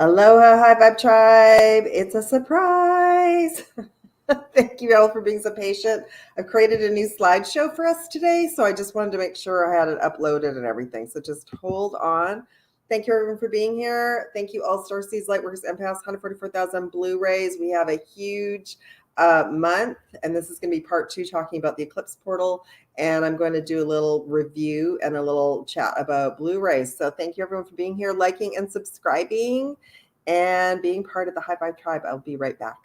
Aloha, High Vibe Tribe. It's a surprise. Thank you all for being so patient. I've created a new slideshow for us today, so I just wanted to make sure I had it uploaded and everything. So just hold on. Thank you, everyone, for being here. Thank you, all Starseeds, Lightworkers, Empaths, 144,000 Blu-rays. We have a huge month, and this is going to be part 2 talking about the Eclipse portal. And I'm going to do a little review and a little chat about Blu-rays. So thank you, everyone, for being here, liking and subscribing, and being part of the High Vibe Tribe. I'll be right back.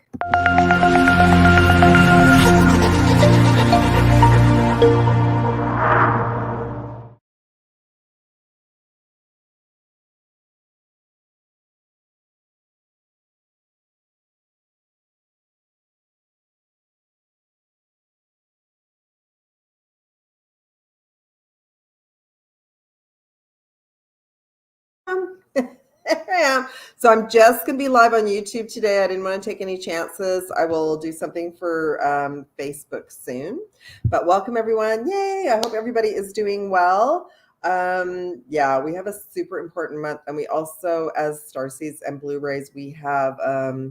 There I am. So I'm just going to be live on YouTube today. I didn't want to take any chances. I will do something for Facebook soon. But welcome, everyone. Yay. I hope everybody is doing well. Yeah, we have a super important month. And we also, as Starseeds and Blu-rays, we have a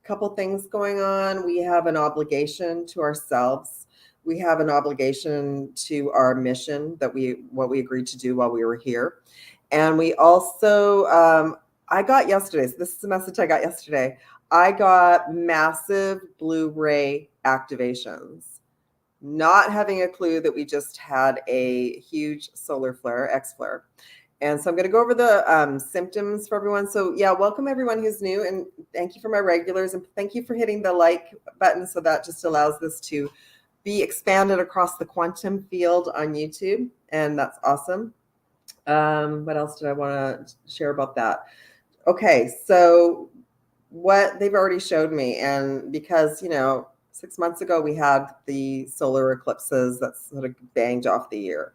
couple things going on. We have an obligation to ourselves. We have an obligation to our mission that what we agreed to do while we were here. And we also, I got yesterday, so this is the message I got yesterday. I got massive Blu-ray activations, not having a clue that we just had a huge solar flare, X-flare. And so I'm going to go over the symptoms for everyone. So yeah, welcome everyone who's new, and thank you for my regulars, and thank you for hitting the like button. So that just allows this to be expanded across the quantum field on YouTube, and that's awesome. What else did I want to share about that? Okay, so what they've already showed me, and because 6 months ago we had the solar eclipses that sort of banged off the year.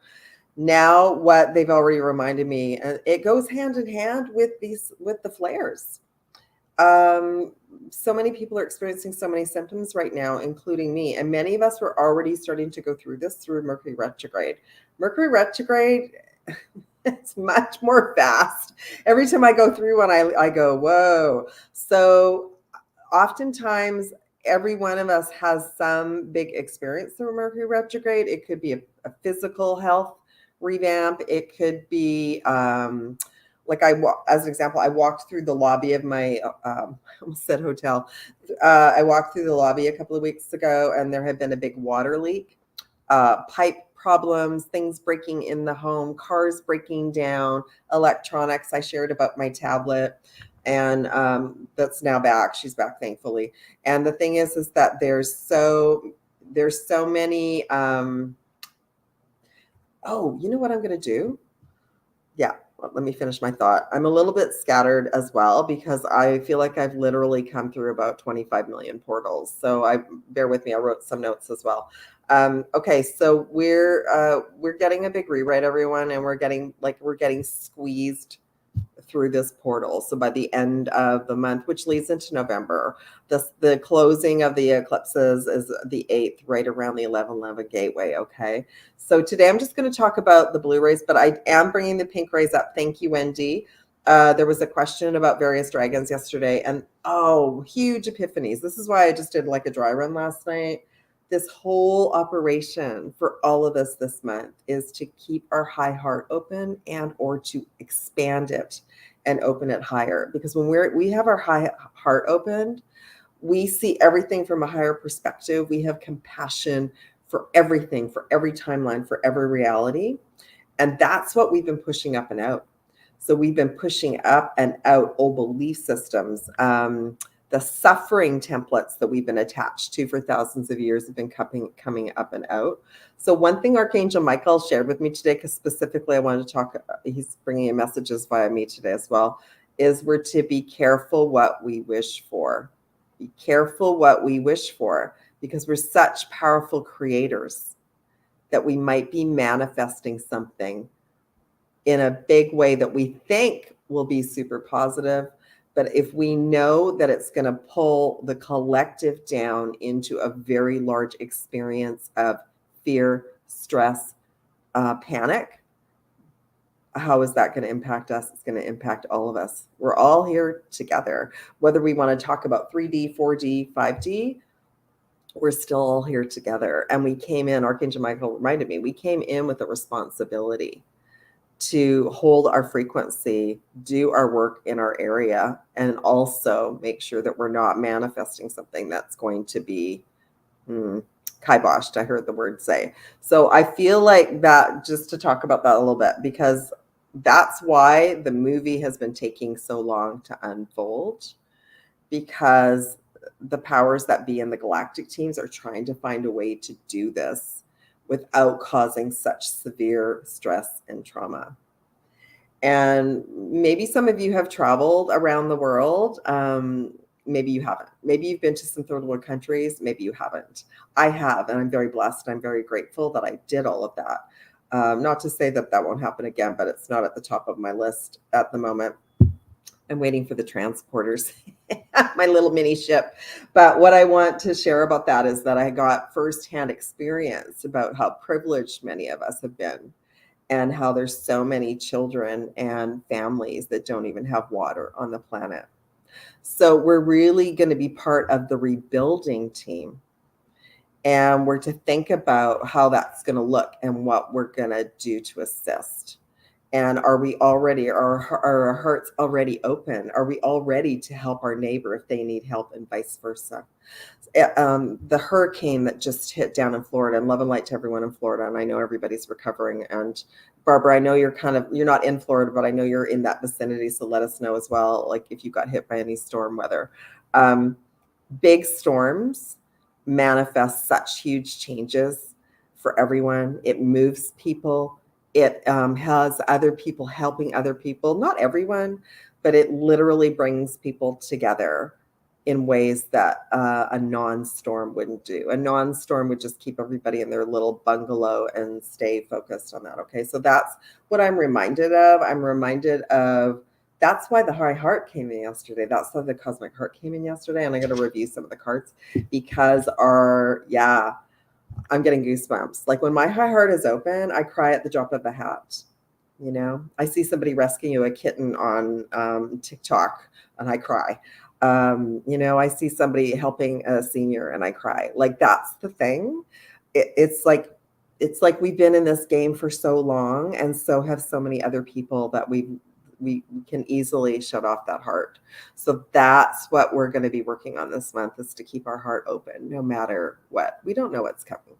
Now what they've already reminded me, and it goes hand in hand with the flares. So many people are experiencing so many symptoms right now, including me, and many of us were already starting to go through this through Mercury retrograde. Mercury retrograde it's much more fast. Every time I go through one, I go, whoa. So oftentimes, every one of us has some big experience through Mercury retrograde. It could be a physical health revamp. It could be like as an example, I walked through the lobby of my, I almost said hotel. I walked through the lobby a couple of weeks ago, and there had been a big water leak, pipe problems, things breaking in the home, cars breaking down, electronics. I shared about my tablet, and that's now back. She's back, thankfully. And the thing is that there's so many. Oh, you know what I'm going to do? Yeah. Let me finish my thought. I'm a little bit scattered as well because I feel like I've literally come through about 25 million portals. So bear with me. I wrote some notes as well. Okay, so we're getting a big rewrite, everyone, and we're getting squeezed through this portal. So by the end of the month, which leads into November, the closing of the eclipses is the 8th, right around the 1111 gateway. Okay, so today I'm just going to talk about the Blu-rays, but I am bringing the pink rays up. Thank you, Wendy. There was a question about various dragons yesterday, and huge epiphanies. This is why I just did like a dry run last night. This whole operation for all of us this month is to keep our high heart open or to expand it and open it higher. Because when we have our high heart opened, we see everything from a higher perspective. We have compassion for everything, for every timeline, for every reality. And that's what we've been pushing up and out. So we've been pushing up and out old belief systems. The suffering templates that we've been attached to for thousands of years have been coming up and out. So one thing Archangel Michael shared with me today, because specifically I wanted to talk, he's bringing in messages via me today as well, is we're to be careful what we wish for. Be careful what we wish for, because we're such powerful creators that we might be manifesting something in a big way that we think will be super positive. But if we know that it's going to pull the collective down into a very large experience of fear, stress, panic, how is that going to impact us? It's going to impact all of us. We're all here together. Whether we want to talk about 3D, 4D, 5D, we're still all here together. And we came in, Archangel Michael reminded me, we came in with a responsibility to hold our frequency, do our work in our area, and also make sure that we're not manifesting something that's going to be kiboshed. I heard the word say. So I feel like that, just to talk about that a little bit, because that's why the movie has been taking so long to unfold, because the powers that be in the galactic teams are trying to find a way to do this without causing such severe stress and trauma. And maybe some of you have traveled around the world. Maybe you haven't. Maybe you've been to some third world countries. Maybe you haven't. I have, and I'm very blessed. I'm very grateful that I did all of that. Not to say that that won't happen again, but it's not at the top of my list at the moment. I'm waiting for the transporters, my little mini ship. But what I want to share about that is that I got firsthand experience about how privileged many of us have been, and how there's so many children and families that don't even have water on the planet. So we're really going to be part of the rebuilding team. And we're to think about how that's going to look and what we're going to do to assist. And are we already, are our hearts already open? Are we all ready to help our neighbor if they need help, and vice versa? The hurricane that just hit down in Florida, and love and light to everyone in Florida. And I know everybody's recovering. And Barbara, I know you're not in Florida, but I know you're in that vicinity. So let us know as well, like if you got hit by any storm weather. Big storms manifest such huge changes for everyone. It moves people. It has other people helping other people, not everyone, but it literally brings people together in ways that a non-storm wouldn't do. A non-storm would just keep everybody in their little bungalow and stay focused on that. Okay, so that's what I'm reminded of. I'm reminded of, that's why the high heart came in yesterday. That's why the cosmic heart came in yesterday. And I'm going to review some of the cards because I'm getting goosebumps. Like when my high heart is open, I cry at the drop of a hat. You know, I see somebody rescue a kitten on TikTok and I cry. You know, I see somebody helping a senior and I cry. Like that's the thing. It's like we've been in this game for so long, and so have so many other people that we can easily shut off that heart. So that's what we're going to be working on this month, is to keep our heart open no matter what. We don't know what's coming.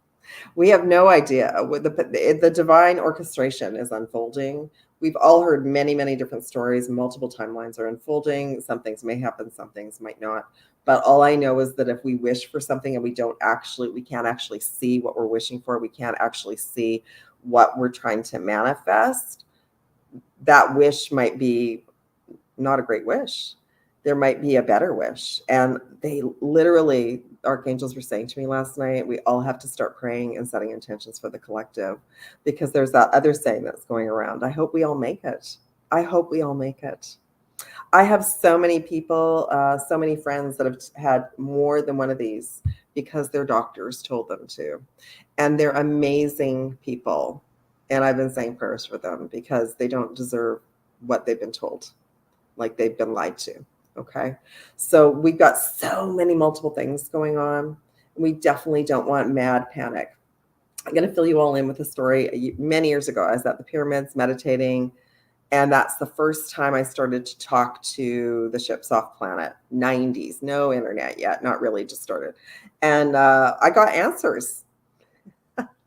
We have no idea. The divine orchestration is unfolding. We've all heard many, many different stories. Multiple timelines are unfolding. Some things may happen, some things might not. But all I know is that if we wish for something and we can't actually see what we're wishing for, we can't actually see what we're trying to manifest, that wish might be not a great wish. There might be a better wish. And they literally, archangels were saying to me last night, we all have to start praying and setting intentions for the collective, because there's that other saying that's going around. I hope we all make it. I hope we all make it. I have so many people, so many friends that have had more than one of these because their doctors told them to. And they're amazing people. And I've been saying prayers for them because they don't deserve what they've been told, like they've been lied to. Okay. So we've got so many multiple things going on. We definitely don't want mad panic. I'm going to fill you all in with a story. Many years ago, I was at the pyramids meditating, and that's the first time I started to talk to the ships off planet. 90s, no internet yet, not really, just started. And I got answers.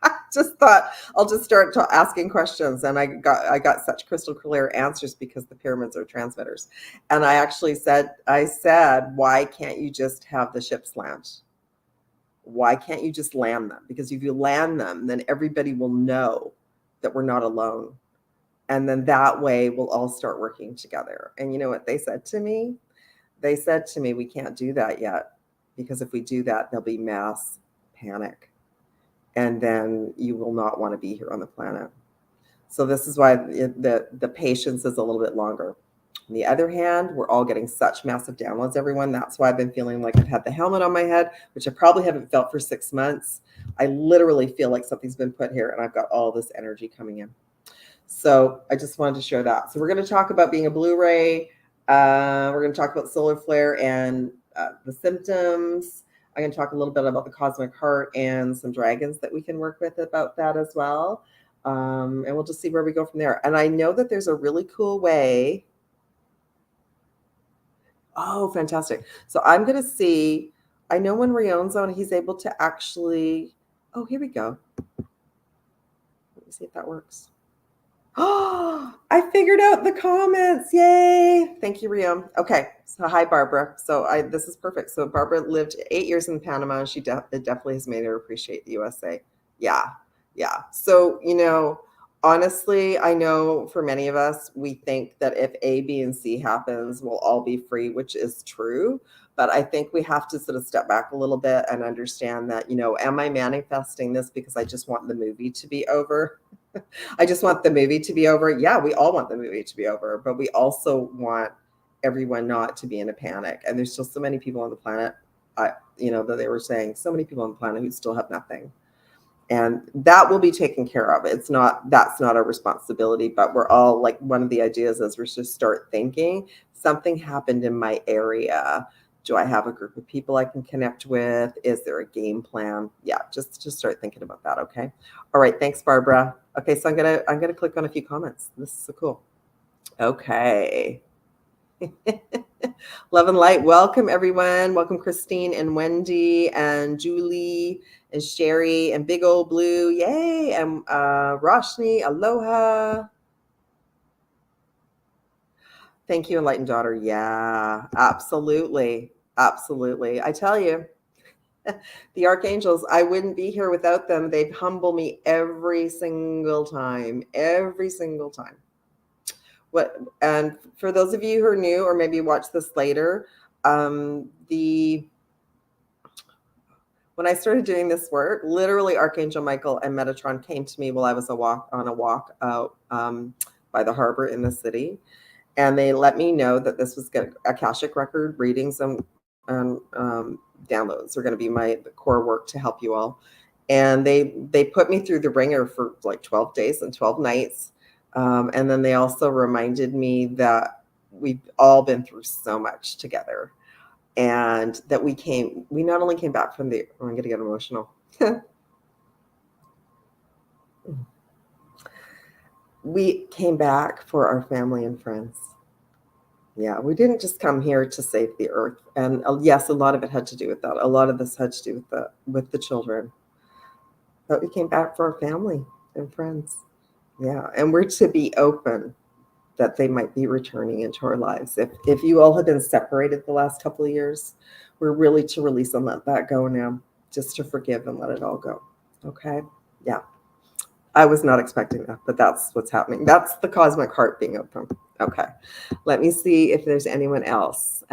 I just thought I'll just start asking questions, and I got such crystal clear answers because the pyramids are transmitters. And I actually said, why can't you just have the ships land? Why can't you just land them? Because if you land them, then everybody will know that we're not alone. And then that way we'll all start working together. And you know what they said to me? They said to me, we can't do that yet, because if we do that, there'll be mass panic. And then you will not want to be here on the planet. So this is why the patience is a little bit longer. On the other hand, we're all getting such massive downloads, everyone. That's why I've been feeling like I've had the helmet on my head, which I probably haven't felt for 6 months. I literally feel like something's been put here, and I've got all this energy coming in. So I just wanted to share that. So we're going to talk about being a Blu-ray. We're going to talk about solar flare and the symptoms. I'm going to talk a little bit about the cosmic heart and some dragons that we can work with about that as well. And we'll just see where we go from there. And I know that there's a really cool way. Oh, fantastic. So I'm going to see, I know when Rion's on, he's able to actually, oh, here we go. Let me see if that works. Oh, I figured out the comments. Yay. Thank you, Rion. Okay. So hi, Barbara. So this is perfect. So Barbara lived 8 years in Panama, and it definitely has made her appreciate the USA. Yeah. Yeah. So, honestly, I know for many of us, we think that if A, B, and C happens, we'll all be free, which is true. But I think we have to sort of step back a little bit and understand that, am I manifesting this because I just want the movie to be over? I just want the movie to be over. Yeah, we all want the movie to be over, but we also want everyone not to be in a panic. And there's still so many people on the planet, that they were saying, so many people on the planet who still have nothing. And that will be taken care of. That's not our responsibility, but we're all like, one of the ideas is we should start thinking something happened in my area. Do I have a group of people I can connect with? Is there a game plan? Yeah, just start thinking about that. Okay. All right. Thanks, Barbara. Okay, so I'm gonna click on a few comments. This is so cool. Okay. Love and light. Welcome, everyone. Welcome, Christine and Wendy and Julie and Sherry and Big Old Blue. Yay. And Roshni. Aloha. Thank you, Enlightened Daughter. Yeah, absolutely. Absolutely. I tell you, the archangels, I wouldn't be here without them. They humble me every single time. Every single time. And for those of you who are new or maybe watch this later, when I started doing this work, literally Archangel Michael and Metatron came to me while I was on a walk out by the harbor in the city. And they let me know that this was Akashic record readings and downloads are going to be the core work to help you all. And they put me through the ringer for like 12 days and 12 nights. And then they also reminded me that we've all been through so much together, and that we not only came back from I'm going to get emotional. We came back for our family and friends. Yeah, we didn't just come here to save the earth. And yes, a lot of it had to do with that. A lot of this had to do with the children. But we came back for our family and friends. Yeah, and we're to be open that they might be returning into our lives. If you all have been separated the last couple of years, we're really to release and let that go now, just to forgive and let it all go. Okay? Yeah. I was not expecting that, but that's what's happening. That's the cosmic heart being open. Okay. Let me see if there's anyone else.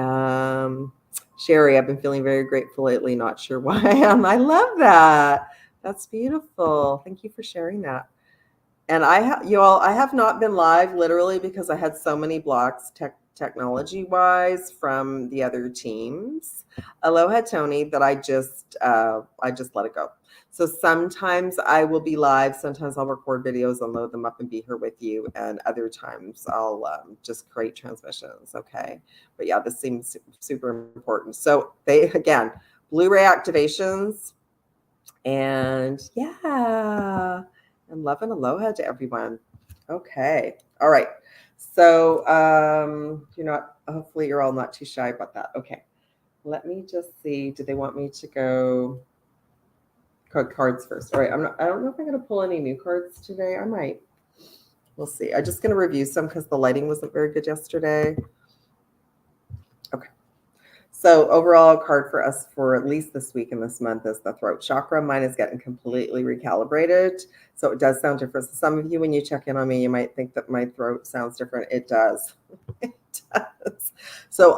Sherry, I've been feeling very grateful lately. Not sure why I am. I love that. That's beautiful. Thank you for sharing that. And I have not been live literally because I had so many blocks technology wise from the other teams. Aloha Tony, that I just let it go. So sometimes I will be live, sometimes I'll record videos and load them up and be here with you, and other times I'll just create transmissions. Okay, but yeah, this seems super important. So again, Blu-ray activations, and yeah. And love and aloha to everyone. Okay. All right. So hopefully you're all not too shy about that. Okay. Let me just see. Do they want me to go cards first? All right. I don't know if I'm going to pull any new cards today. I might. We'll see. I'm just going to review some because the lighting wasn't very good yesterday. Okay. So overall card for us for at least this week and this month is the throat chakra. Mine is getting completely recalibrated. So it does sound different. So some of you, when you check in on me, you might think that my throat sounds different. It does. It does. So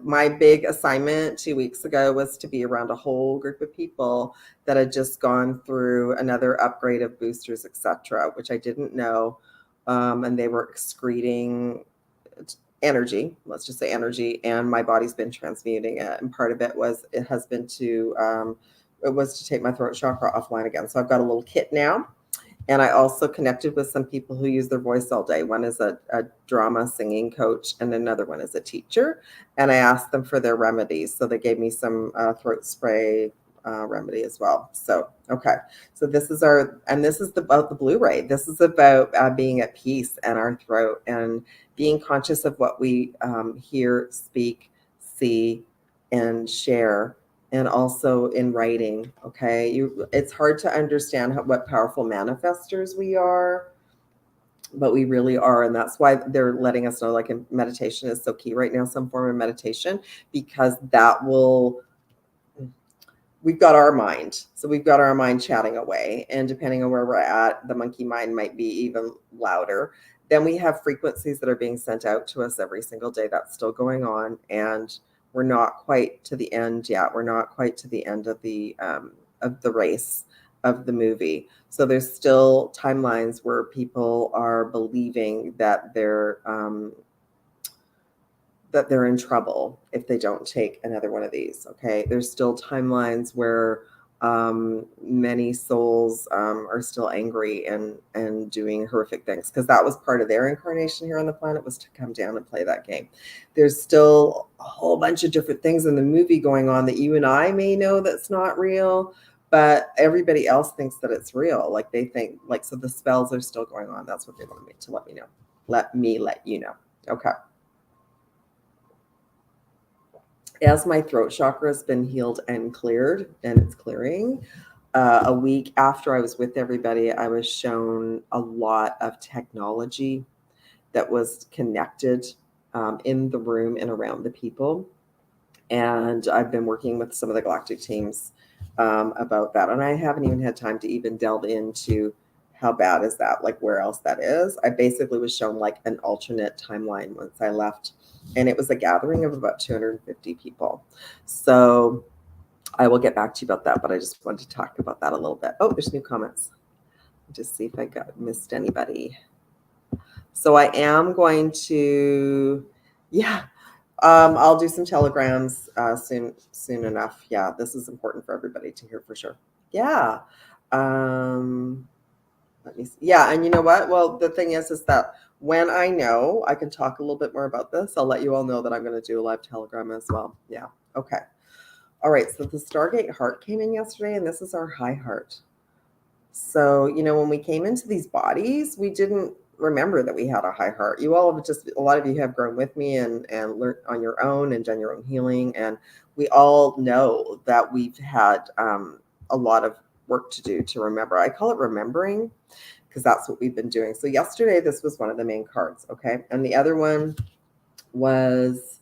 my big assignment 2 weeks ago was to be around a whole group of people that had just gone through another upgrade of boosters, etc., which I didn't know. And they were excreting energy, let's just say energy, and my body's been transmuting it. And part of it was to take my throat chakra offline again. So I've got a little kit now, And I also connected with some people who use their voice all day. One is a drama singing coach, and another one is a teacher. And I asked them for their remedies. So they gave me some throat spray remedy as well. So, okay. So this is about the Blu-ray. This is about being at peace and our throat and being conscious of what we hear, speak, see, and share, and also in writing. Okay, it's hard to understand what powerful manifestors we are, but we really are, and that's why they're letting us know, like, meditation is so key right now, some form of meditation, because we've got our mind. So we've got our mind chatting away. And depending on where we're at, the monkey mind might be even louder. Then we have frequencies that are being sent out to us every single day. That's still going on. And we're not quite to the end yet. We're not quite to the end of the race of the movie. So there's still timelines where people are believing that they're in trouble if they don't take another one of these. Okay, there's still timelines where many souls are still angry and doing horrific things, because that was part of their incarnation here on the planet, was to come down and play that game. There's still a whole bunch of different things in the movie going on that you and I may know that's not real, but everybody else thinks that it's real. Like, they think, like, so the spells are still going on. That's what they wanted me to let me know. Let me let you know. Okay. As my throat chakra has been healed and cleared, and it's clearing, a week after I was with everybody, I was shown a lot of technology that was connected in the room and around the people. And I've been working with some of the galactic teams about that. And I haven't even had time to even delve into how bad is that, like where else that is. I basically was shown like an alternate timeline once I left. And it was a gathering of about 250 people. So I will get back to you about that, but I just wanted to talk about that a little bit. Oh, there's new comments. Just see if I missed anybody. So I am going to, I'll do some telegrams soon enough. Yeah, this is important for everybody to hear for sure. Yeah. Let me see. Yeah, and you know what? Well, the thing is that when I know, I can talk a little bit more about this. I'll let you all know that I'm going to do a live telegram as well. Yeah. Okay. All right. So the Stargate heart came in yesterday, and this is our high heart. So, when we came into these bodies, we didn't remember that we had a high heart. You all have a lot of you have grown with me and learned on your own and done your own healing. And we all know that we've had a lot of work to do to remember. I call it remembering, because that's what we've been doing. So yesterday, this was one of the main cards. Okay. And the other one was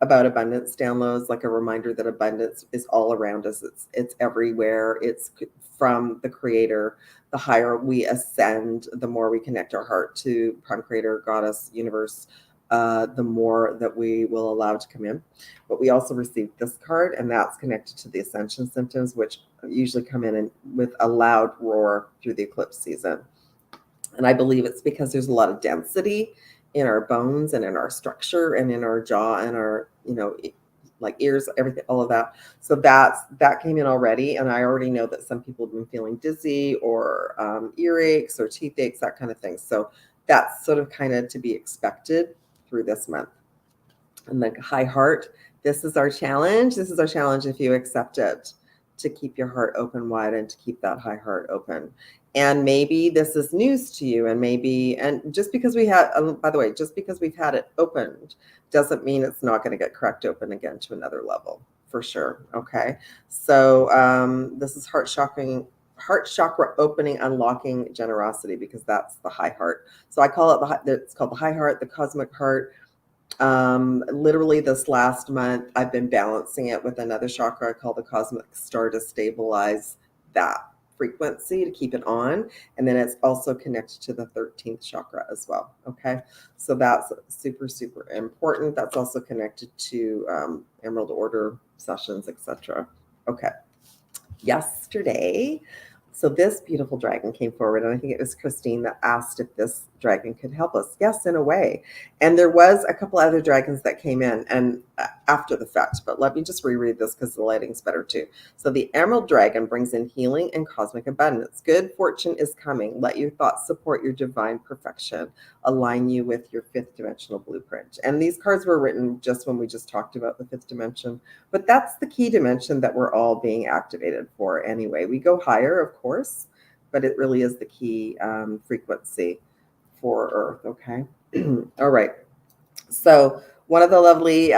about abundance downloads, like a reminder that abundance is all around us. It's everywhere. It's from the creator. The higher we ascend, the more we connect our heart to prime creator, goddess, universe, the more that we will allow to come in. But we also received this card, and that's connected to the ascension symptoms, which usually come in with a loud roar through the eclipse season. And I believe it's because there's a lot of density in our bones and in our structure and in our jaw and our, like ears, everything, all of that. So that came in already. And I already know that some people have been feeling dizzy or earaches or teeth aches, that kind of thing. So that's sort of kind of to be expected through this month. And the high heart, this is our challenge. This is our challenge, if you accept it, to keep your heart open wide and to keep that high heart open. And maybe this is news to you, and just because by the way, just because we've had it opened doesn't mean it's not going to get cracked open again to another level, for sure. Okay. So this is heart chakra opening, unlocking generosity, because that's the high heart. So I call it it's called the high heart, the cosmic heart. Literally this last month, I've been balancing it with another chakra called the cosmic star to stabilize that frequency, to keep it on. And then it's also connected to the 13th chakra as well. Okay. So that's super, super important. That's also connected to Emerald Order sessions, etc. Okay. Yesterday, so this beautiful dragon came forward, and I think it was Christine that asked if this dragon could help us. Yes, in a way. And there was a couple other dragons that came in and after the fact, but let me just reread this because the lighting's better too. So the emerald dragon brings in healing and cosmic abundance. Good fortune is coming. Let your thoughts support your divine perfection. Align you with your fifth dimensional blueprint. And these cards were written just when we just talked about the fifth dimension, but that's the key dimension that we're all being activated for anyway. We go higher, of course, but it really is the key frequency for Earth. Okay. All right. So one of the lovely,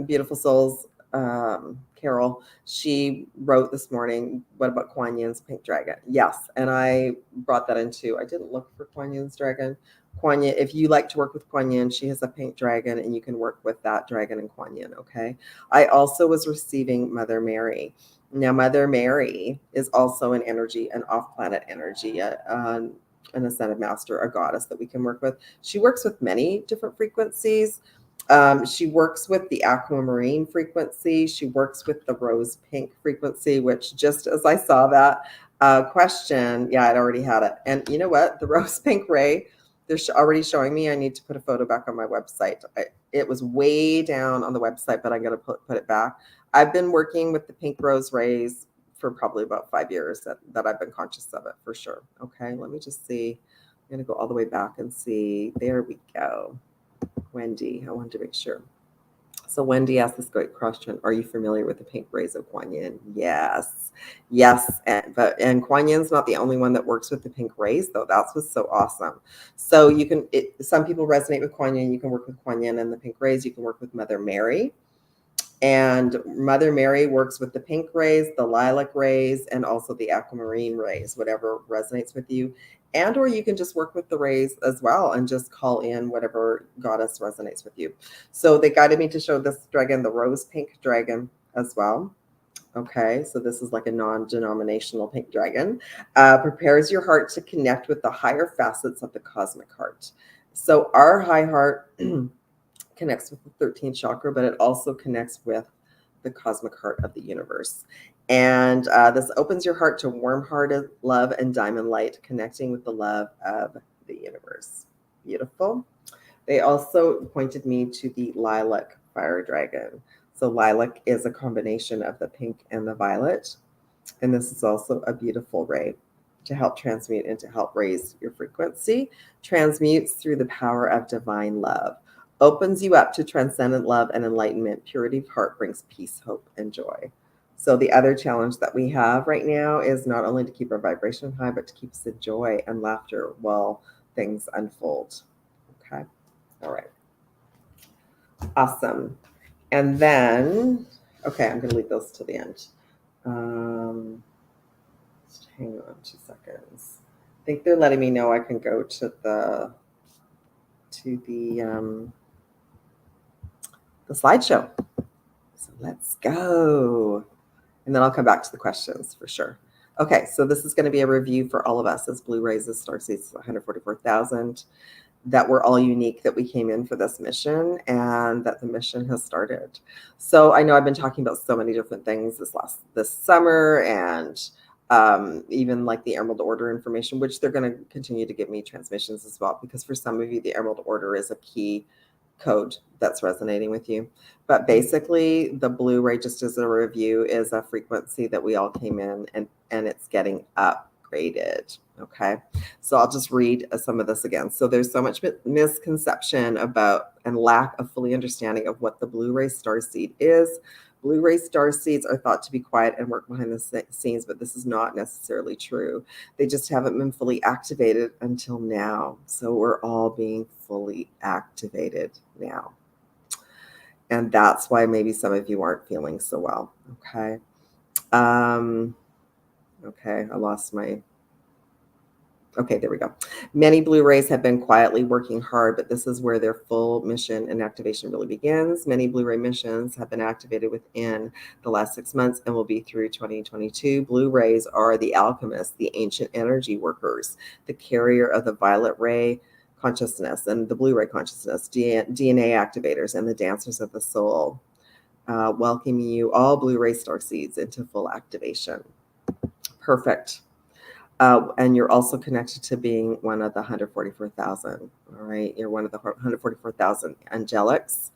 beautiful souls, Carol, she wrote this morning, what about Kuan Yin's pink dragon? Yes. And I brought that into, I didn't look for Kuan Yin's dragon. Kuan Yin, if you like to work with Kuan Yin, she has a pink dragon and you can work with that dragon and Kuan Yin. Okay. I also was receiving Mother Mary. Now, Mother Mary is also an energy, an off-planet energy, an ascended master, a goddess that we can work with. She works with many different frequencies. She works with the aquamarine frequency. She works with the rose pink frequency, which just as I saw that question, yeah, I'd already had it. And you know what? The rose pink ray, they're already showing me. I need to put a photo back on my website. It was way down on the website, but I'm going to put it back. I've been working with the pink rose rays for probably about 5 years that I've been conscious of it for sure. Okay, let me just see. I'm going to go all the way back and see. There we go. Wendy, I wanted to make sure. So Wendy asked this great question. Are you familiar with the pink rays of Kuan Yin? Yes. Yes. And Kuan Yin's not the only one that works with the pink rays, though. That's what's so awesome. So you can, some people resonate with Kuan Yin. You can work with Kuan Yin and the pink rays. You can work with Mother Mary. And Mother Mary works with the pink rays, the lilac rays, and also the aquamarine rays, whatever resonates with you. And or you can just work with the rays as well and just call in whatever goddess resonates with you. So they guided me to show this dragon, the rose pink dragon as well. Okay, so this is like a non-denominational pink dragon. Prepares your heart to connect with the higher facets of the cosmic heart. So our high heart connects with the 13th chakra, but it also connects with the cosmic heart of the universe. And this opens your heart to warm-hearted love and diamond light, connecting with the love of the universe. Beautiful. They also pointed me to the lilac fire dragon. So lilac is a combination of the pink and the violet. And this is also a beautiful ray to help transmute and to help raise your frequency. Transmutes through the power of divine love. Opens you up to transcendent love and enlightenment. Purity of heart brings peace, hope, and joy. So the other challenge that we have right now is not only to keep our vibration high, but to keep us in joy and laughter while things unfold. Okay. All right. Awesome. And then, okay, I'm going to leave those to the end. Just hang on 2 seconds. I think they're letting me know I can go to the slideshow. So let's go. And then I'll come back to the questions for sure. Okay, so this is going to be a review for all of us as Blu-rays, as Starseeds, 144,000, that we're all unique, that we came in for this mission and that the mission has started. So I know I've been talking about so many different things this summer and even like the Emerald Order information, which they're going to continue to give me transmissions as well, because for some of you, the Emerald Order is a key code that's resonating with you. But basically the Blu-ray, just as a review, is a frequency that we all came in and it's getting upgraded. Okay, so I'll just read some of this again. So there's so much misconception about and lack of fully understanding of what the Blu-ray starseed is. Blu-ray starseeds are thought to be quiet and work behind the scenes, but this is not necessarily true. They just haven't been fully activated until now. So we're all being fully activated now. And that's why maybe some of you aren't feeling so well. Okay. Okay, I lost my... Okay, there we go. Many Blu-rays have been quietly working hard, but this is where their full mission and activation really begins. Many Blu-ray missions have been activated within the last 6 months and will be through 2022. Blu-rays are the alchemists, the ancient energy workers, the carrier of the violet ray consciousness and the Blu-ray consciousness, DNA activators, and the dancers of the soul. Welcoming you all Blu-ray starseeds into full activation. Perfect. And you're also connected to being one of the 144,000. All right, you're one of the 144,000 angelics.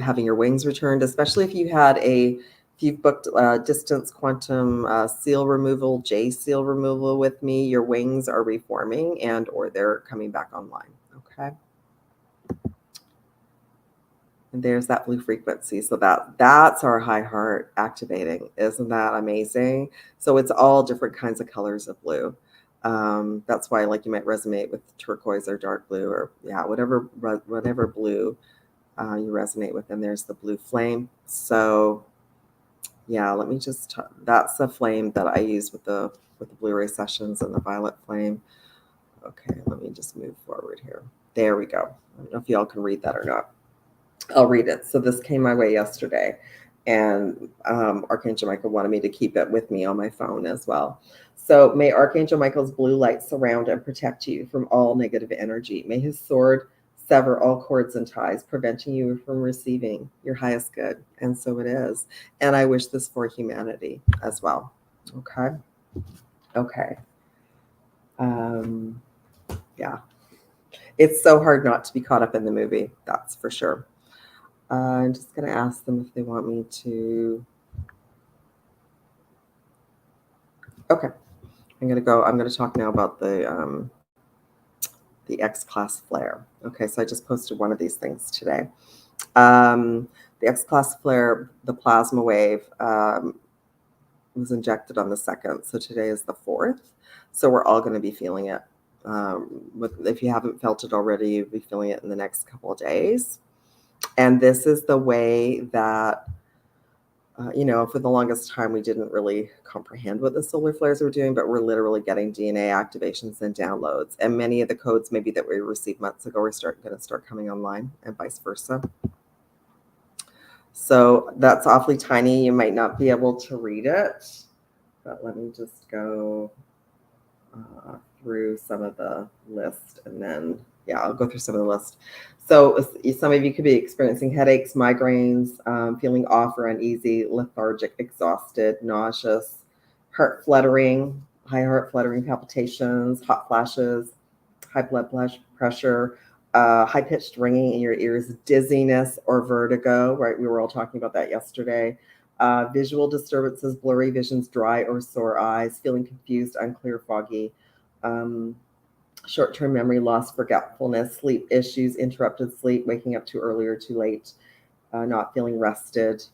Having your wings returned, especially if you've booked distance quantum seal removal, jseal removal with me, your wings are reforming and or they're coming back online. Okay. And there's that blue frequency. So that's our high heart activating. Isn't that amazing? So it's all different kinds of colors of blue. That's why, like, you might resonate with turquoise or dark blue, or whatever blue you resonate with. And there's the blue flame. So yeah, let me just. That's the flame that I use with the Blu-ray sessions, and the violet flame. Okay, let me just move forward here. There we go. I don't know if y'all can read that or not. I'll read it. So this came my way yesterday, and Archangel Michael wanted me to keep it with me on my phone as well. So may Archangel Michael's blue light surround and protect you from all negative energy. May his sword sever all cords and ties, preventing you from receiving your highest good. And so it is. And I wish this for humanity as well. Okay. Okay. Yeah. It's so hard not to be caught up in the movie. That's for sure. I'm just going to ask them if they want me to. Okay. I'm going to talk now about the X-class flare. Okay, so I just posted one of these things today. The X-class flare, the plasma wave, was injected on the 2nd. So today is the 4th. So we're all going to be feeling it. If you haven't felt it already, you'll be feeling it in the next couple of days. And this is the way that, for the longest time, we didn't really comprehend what the solar flares were doing, but we're literally getting DNA activations and downloads. And many of the codes maybe that we received months ago are going to start coming online, and vice versa. So that's awfully tiny. You might not be able to read it, but let me just go through some of the list, and then I'll go through some of the list. So some of you could be experiencing headaches, migraines, feeling off or uneasy, lethargic, exhausted, nauseous, heart fluttering, high heart fluttering, palpitations, hot flashes, high blood pressure, high-pitched ringing in your ears, dizziness or vertigo, right? We were all talking about that yesterday. Visual disturbances, blurry visions, dry or sore eyes, feeling confused, unclear, foggy, short-term memory loss, forgetfulness, sleep issues, interrupted sleep, waking up too early or too late, not feeling rested,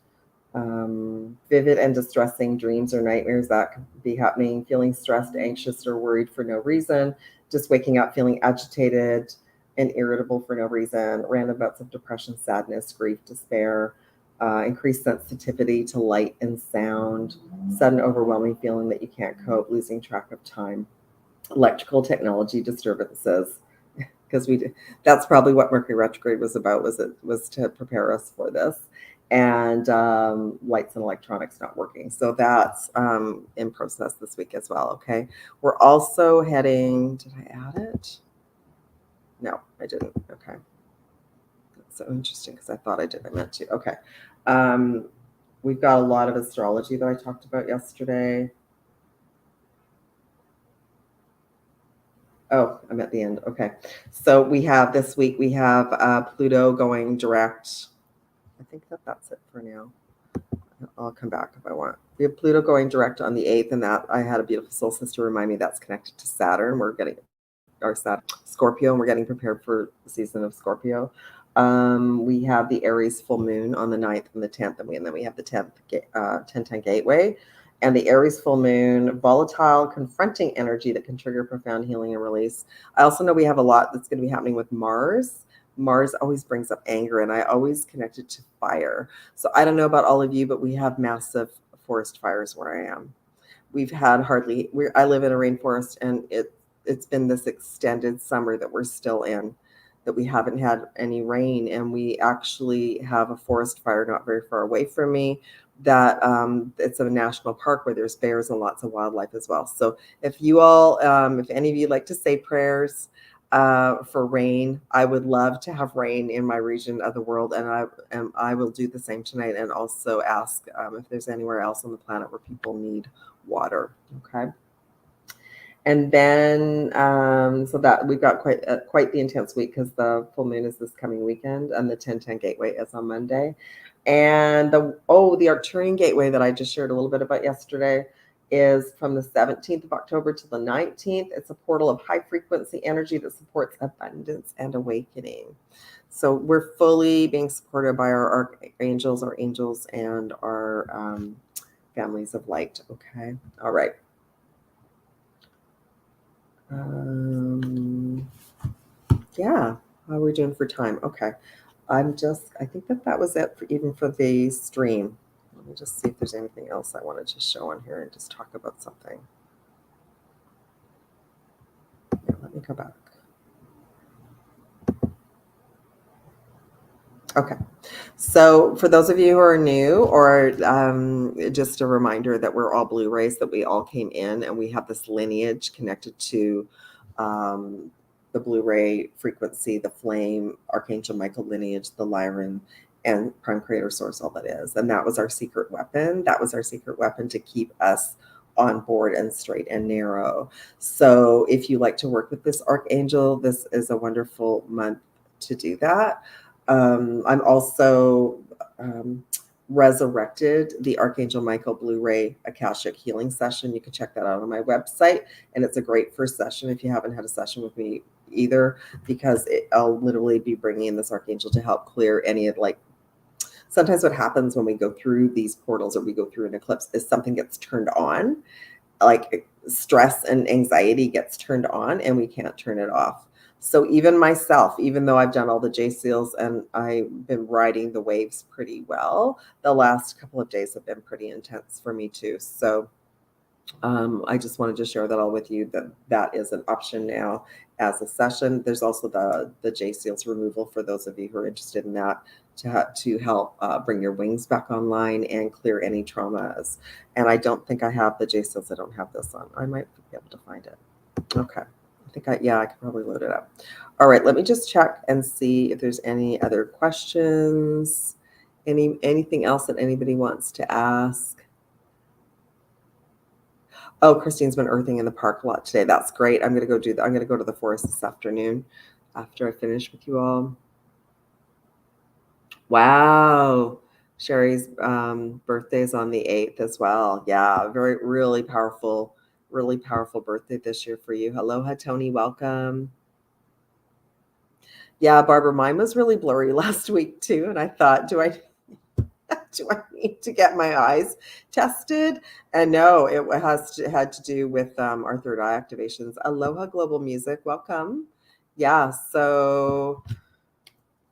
vivid and distressing dreams or nightmares that could be happening, feeling stressed, anxious, or worried for no reason, just waking up feeling agitated and irritable for no reason, random bouts of depression, sadness, grief, despair, increased sensitivity to light and sound, sudden overwhelming feeling that you can't cope, losing track of time, electrical technology disturbances, because that's probably what Mercury retrograde was about, was to prepare us for this, and lights and electronics not working. So that's in process this week as well. Okay, we're also heading, did I add it? No, I didn't. Okay, that's so interesting because I thought I did. I meant to. Okay, we've got a lot of astrology that I talked about yesterday. Oh, I'm at the end. Okay. So we have this week, we have Pluto going direct. I think that's it for now. I'll come back if I want. We have Pluto going direct on the 8th, and that I had a beautiful solstice to remind me that's connected to Saturn. We're getting our Scorpio, and we're getting prepared for the season of Scorpio. We have the Aries full moon on the 9th and the 10th, and then we have the 1010 gateway. And the Aries full moon, volatile, confronting energy that can trigger profound healing and release. I also know we have a lot that's going to be happening with Mars. Mars always brings up anger, and I always connect it to fire. So I don't know about all of you, but we have massive forest fires where I am. We've had I live in a rainforest, and it's been this extended summer that we're still in, that we haven't had any rain. And we actually have a forest fire not very far away from me, that it's a national park where there's bears and lots of wildlife as well. So if you all, if any of you like to say prayers for rain, I would love to have rain in my region of the world, and I will do the same tonight, and also ask if there's anywhere else on the planet where people need water. Okay. And then, so that we've got quite the intense week because the full moon is this coming weekend and the 1010 gateway is on Monday. And the Arcturian gateway that I just shared a little bit about yesterday is from the 17th of October to the 19th. It's a portal of high frequency energy that supports abundance and awakening. So we're fully being supported by our archangels, our angels, and our families of light. Okay. All right. Yeah. How are we doing for time? Okay. I think that was it even for the stream. Let me just see if there's anything else I wanted to show on here and just talk about something. Yeah, let me go back. Okay. So for those of you who are new, or just a reminder that we're all Blu-rays, that we all came in and we have this lineage connected to the Blu-ray frequency, the flame, Archangel Michael lineage, the Lyran, and Prime Creator Source, all that is. And that was our secret weapon. That was our secret weapon to keep us on board and straight and narrow. So if you like to work with this Archangel, this is a wonderful month to do that. I'm also resurrected the Archangel Michael Blu-ray Akashic Healing Session. You can check that out on my website, and it's a great first session if you haven't had a session with me either, because I'll literally be bringing in this Archangel to help clear any of, like, sometimes what happens when we go through these portals or we go through an eclipse is something gets turned on, like stress and anxiety gets turned on, and we can't turn it off. So even myself, even though I've done all the jseals and I've been riding the waves pretty well, the last couple of days have been pretty intense for me too. So I just wanted to share that all with you, that is an option now as a session. There's also the jseals removal for those of you who are interested in that, to help bring your wings back online and clear any traumas. And I don't think I have the jseals. I don't have this on. I might be able to find it. Okay. I could probably load it up. All right, let me just check and see if there's any other questions, anything else that anybody wants to ask. Oh, Christine's been earthing in the park a lot today. That's great. I'm gonna go do that. I'm gonna go to the forest this afternoon after I finish with you all. Wow. Sherry's birthday is on the 8th as well. Yeah, really powerful birthday this year for you. Aloha, Tony. Welcome. Yeah, Barbara, mine was really blurry last week too. And I thought, do I need to get my eyes tested? And no, it had to do with our third eye activations. Aloha Global Music. Welcome. Yeah. So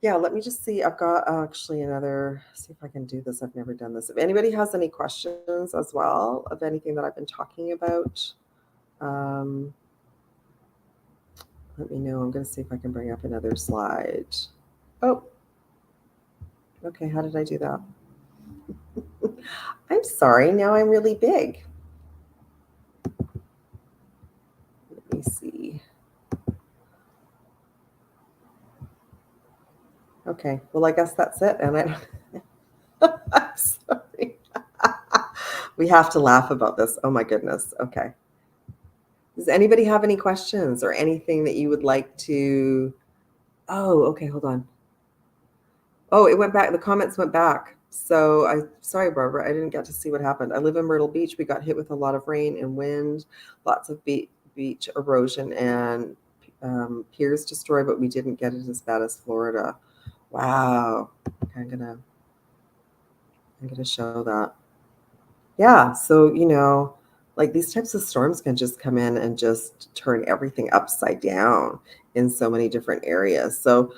yeah, let me just see. I've got actually see if I can do this. I've never done this. If anybody has any questions as well of anything that I've been talking about, let me know. I'm going to see if I can bring up another slide. Oh, okay. How did I do that? I'm sorry. Now I'm really big. Let me see. Okay. Well, I guess that's it. And I'm sorry. We have to laugh about this. Oh my goodness. Okay. Does anybody have any questions or anything that you would like to? Oh, okay. Hold on. Oh, it went back. The comments went back. So sorry, Barbara, I didn't get to see what happened. I live in Myrtle Beach. We got hit with a lot of rain and wind, lots of beach erosion, and piers destroyed, but we didn't get it as bad as Florida. Wow. Okay, I'm gonna show that. Yeah. So, like these types of storms can just come in and just turn everything upside down in so many different areas. So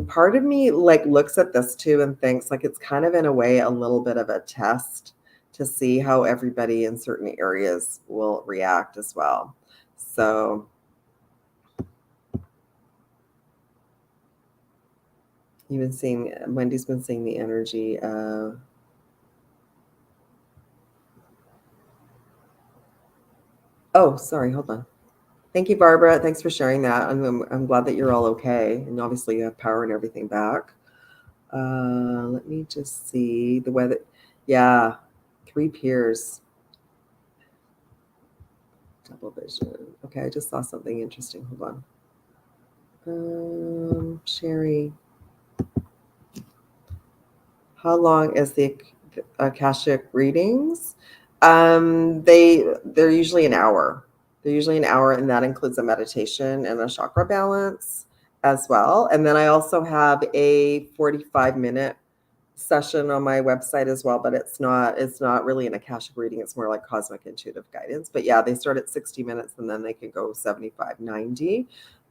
part of me like looks at this too and thinks like it's kind of in a way a little bit of a test to see how everybody in certain areas will react as well. So Wendy's been seeing the energy. Oh, sorry, hold on. Thank you, Barbara. Thanks for sharing that. I'm glad that you're all okay. And obviously you have power and everything back. Let me just see the weather. Yeah, 3 piers. Double vision. Okay, I just saw something interesting. Hold on. Sherry. How long is the Akashic readings? They're usually an hour. They're usually an hour, and that includes a meditation and a chakra balance as well. And then I also have a 45-minute session on my website as well, but it's not really an Akashic reading. It's more like cosmic intuitive guidance. But yeah, they start at 60 minutes and then they can go 75, 90.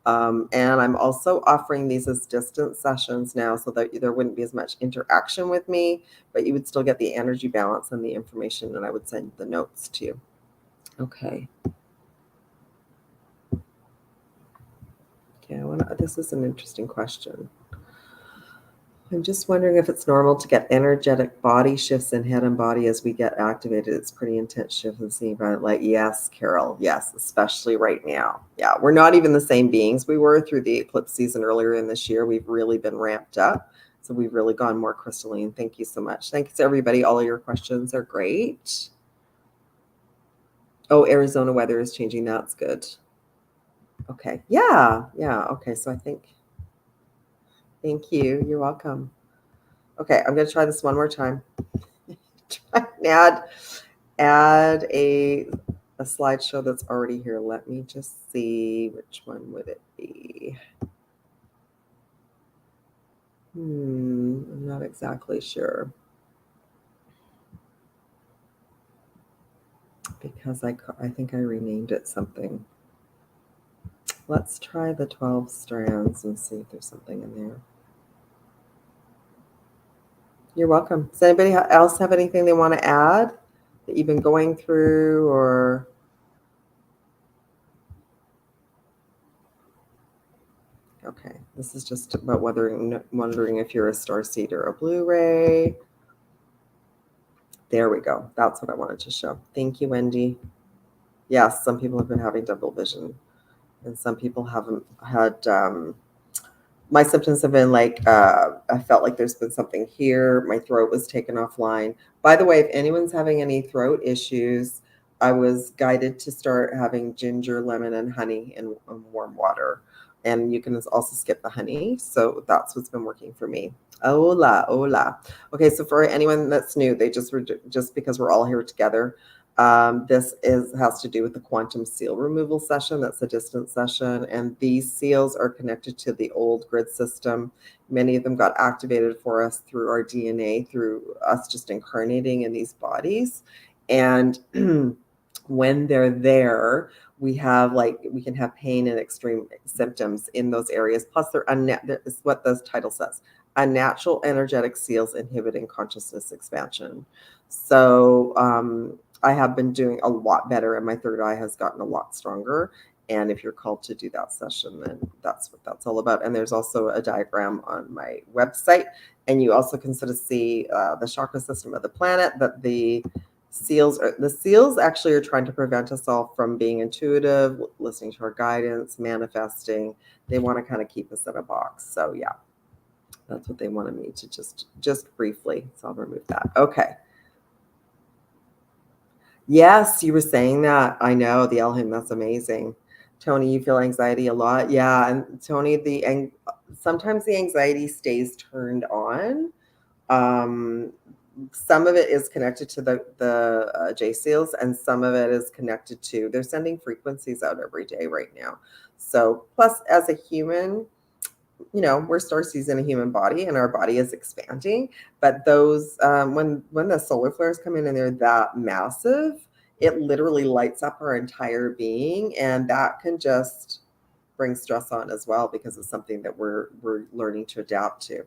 And I'm also offering these as distance sessions now so that there wouldn't be as much interaction with me, but you would still get the energy balance and the information, and I would send the notes to you. Okay. Yeah, this is an interesting question. I'm just wondering if it's normal to get energetic body shifts in head and body as we get activated. It's pretty intense shift in seeing violet light. Yes, Carol. Yes, especially right now. Yeah, we're not even the same beings we were through the eclipse season earlier in this year. We've really been ramped up. So we've really gone more crystalline. Thank you so much. Thanks, everybody. All of your questions are great. Oh, Arizona weather is changing. That's good. Okay. Yeah. Okay. So I think, thank you. You're welcome. Okay, I'm going to try this one more time. Try and add a slideshow that's already here. Let me just see, which one would it be? I'm not exactly sure. Because I think I renamed it something. Let's try the 12 strands and see if there's something in there. You're welcome. Does anybody else have anything they want to add that you've been going through, or? Okay, this is just about wondering if you're a starseed or a Blu-ray. There we go. That's what I wanted to show. Thank you, Wendy. Yes, some people have been having double vision, and some people haven't had. My symptoms have been like, I felt like there's been something here. My throat was taken offline. By the way, if anyone's having any throat issues, I was guided to start having ginger, lemon, and honey in warm water. And you can also skip the honey. So that's what's been working for me. Hola. Okay, so for anyone that's new, they just because we're all here together. This has to do with the quantum seal removal session. That's a distance session, and these seals are connected to the old grid system. Many of them got activated for us through our DNA, through us just incarnating in these bodies. And when they're there, we can have pain and extreme symptoms in those areas. Plus, is what the title says: unnatural energetic seals inhibiting consciousness expansion. So I have been doing a lot better, and my third eye has gotten a lot stronger. And if you're called to do that session, then that's what that's all about. And there's also a diagram on my website. And you also can sort of see the chakra system of the planet, that the seals actually are trying to prevent us all from being intuitive, listening to our guidance, manifesting. They want to kind of keep us in a box. So yeah, that's what they wanted me to just briefly. So I'll remove that. Okay. Yes, you were saying that. I know, the Elohim, that's amazing. Tony, you feel anxiety a lot? Yeah, and Tony, sometimes the anxiety stays turned on. Some of it is connected to the jseals, and some of it is connected to, they're sending frequencies out every day right now. So plus, as a human, we're starseeds in a human body, and our body is expanding. But those, when the solar flares come in and they're that massive, it literally lights up our entire being, and that can just bring stress on as well, because it's something that we're learning to adapt to.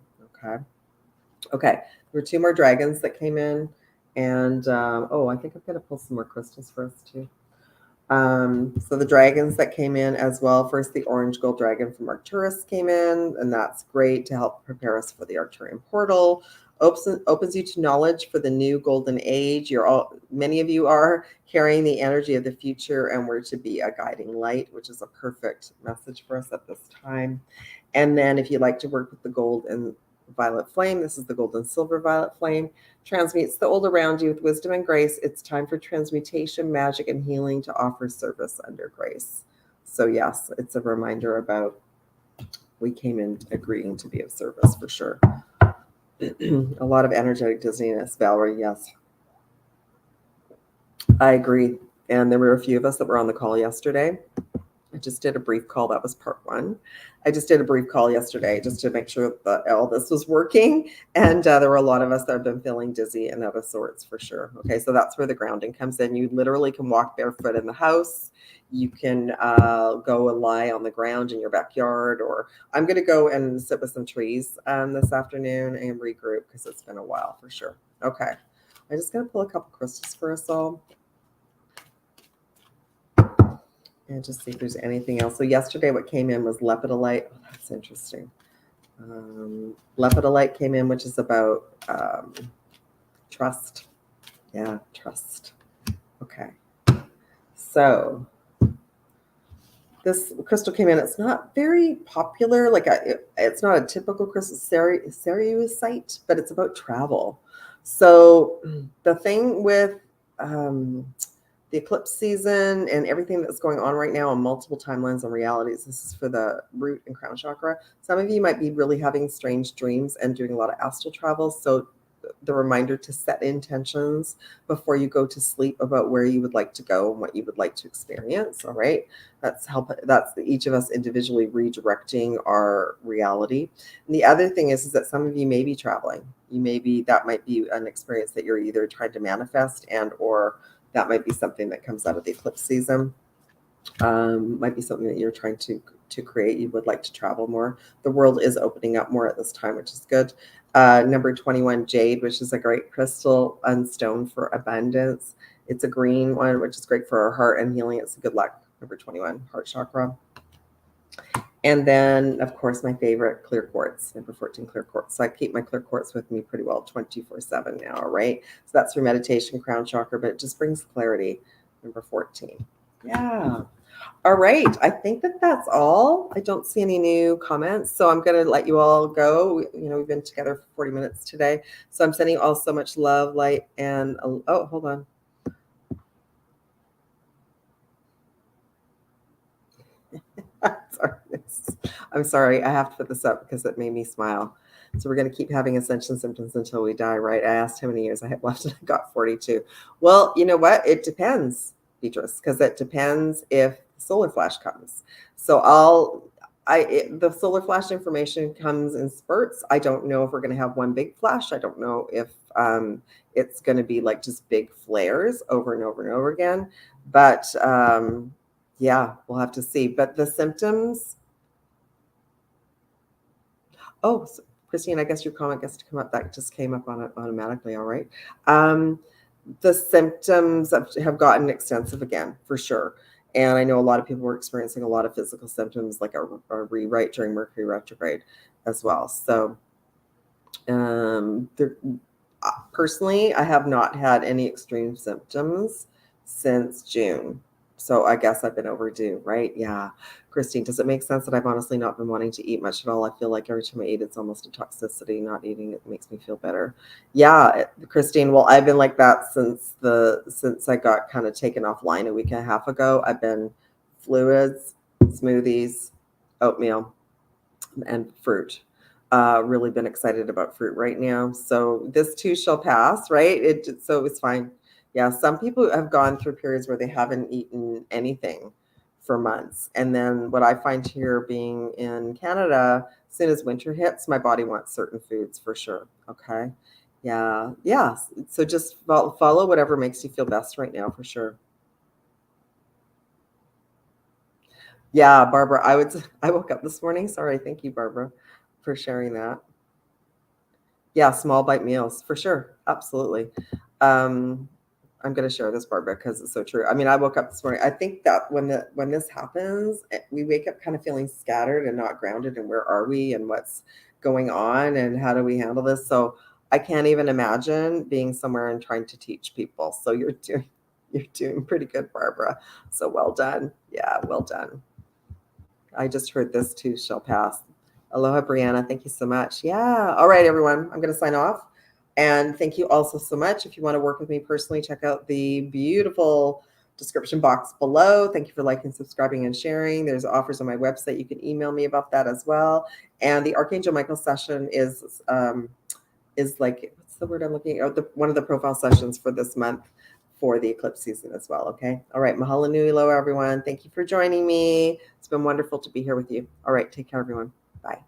Okay. There were 2 more dragons that came in, and I think I'm gonna pull some more crystals for us too. So the dragons that came in as well. First, the orange gold dragon from Arcturus came in, and that's great to help prepare us for the Arcturian portal. Opens you to knowledge for the new golden age. Many of you are carrying the energy of the future, and we're to be a guiding light, which is a perfect message for us at this time. And then if you like to work with the gold and violet flame. This is the gold and silver violet flame. Transmutes the old around you with wisdom and grace. It's time for transmutation, magic, and healing to offer service under grace. So yes, it's a reminder about we came in agreeing to be of service for sure. A lot of energetic dizziness, Valerie. Yes, I agree. And there were a few of us that were on the call yesterday. I just did a brief call. That was part one. I just did a brief call yesterday just to make sure that all this was working. And there were a lot of us that have been feeling dizzy and out of sorts for sure. Okay, so that's where the grounding comes in. You literally can walk barefoot in the house. You can go and lie on the ground in your backyard, or I'm going to go and sit with some trees this afternoon and regroup because it's been a while for sure. Okay, I'm just going to pull a couple crystals for us all. And just see if there's anything else. So yesterday what came in was lepidolite. Oh, that's interesting. Lepidolite came in, which is about trust. Yeah, trust. Okay. So this crystal came in. It's not very popular. It's not a typical crystal cerussite, but it's about travel. So the thing with the eclipse season and everything that's going on right now on multiple timelines and realities. This is for the root and crown chakra. Some of you might be really having strange dreams and doing a lot of astral travel. So the reminder to set intentions before you go to sleep about where you would like to go and what you would like to experience. All right. That's each of us individually redirecting our reality. And the other thing is that some of you may be traveling. That might be an experience that you're either trying to manifest or that might be something that comes out of the eclipse season. Might be something that you're trying to create. You would like to travel more. The world is opening up more at this time, which is good. Number 21, jade, which is a great crystal and stone for abundance. It's a green one, which is great for our heart and healing. It's a good luck. Number 21, heart chakra. And then, of course, my favorite, clear quartz, number 14, clear quartz. So I keep my clear quartz with me pretty well 24/7 now, right? So that's for meditation, crown chakra, but it just brings clarity. Number 14. Yeah. All right. I think that's all. I don't see any new comments, so I'm going to let you all go. We've been together for 40 minutes today. So I'm sending you all so much love, light, and oh, hold on. I'm sorry. I have to put this up because it made me smile. So we're going to keep having ascension symptoms until we die, right? I asked how many years I had left and I got 42. Well, you know what? It depends, Beatrice, because it depends if solar flash comes. So the solar flash information comes in spurts. I don't know if we're going to have one big flash. I don't know if it's going to be like just big flares over and over and over again. But yeah, we'll have to see. But the symptoms. Oh, so Christine, I guess your comment gets to come up. That just came up on it automatically. All right. The symptoms have gotten extensive again, for sure. And I know a lot of people were experiencing a lot of physical symptoms, like a rewrite during Mercury retrograde as well. So personally, I have not had any extreme symptoms since June. So I guess I've been overdue, right? Yeah. Christine, does it make sense that I've honestly not been wanting to eat much at all? I feel like every time I eat, it's almost a toxicity. Not eating it makes me feel better. Yeah, Christine. Well, I've been like that since I got kind of taken offline a week and a half ago. I've been fluids, smoothies, oatmeal, and fruit. Really been excited about fruit right now. So this too shall pass, right? So it's fine. Yeah, some people have gone through periods where they haven't eaten anything for months. And then what I find here being in Canada, as soon as winter hits, my body wants certain foods for sure. Okay. Yeah. Yeah. So just follow whatever makes you feel best right now for sure. Yeah, Barbara, I woke up this morning. Sorry. Thank you, Barbara, for sharing that. Yeah, small bite meals for sure. Absolutely. I'm going to share this, Barbara, because it's so true. I mean, I woke up this morning. I think that when this happens, we wake up kind of feeling scattered and not grounded. And where are we and what's going on and how do we handle this? So I can't even imagine being somewhere and trying to teach people. So you're doing pretty good, Barbara. So well done. Yeah, well done. I just heard this too shall pass. Aloha, Brianna. Thank you so much. Yeah. All right, everyone. I'm going to sign off. And thank you also so much. If you want to work with me personally, check out the beautiful description box below. Thank you for liking, subscribing, and sharing. There's offers on my website. You can email me about that as well. And the Archangel Michael session is like, what's the word I'm looking at? One of the profile sessions for this month for the eclipse season as well. Okay. All right. Mahalo nui loa, everyone. Thank you for joining me. It's been wonderful to be here with you. All right. Take care, everyone. Bye.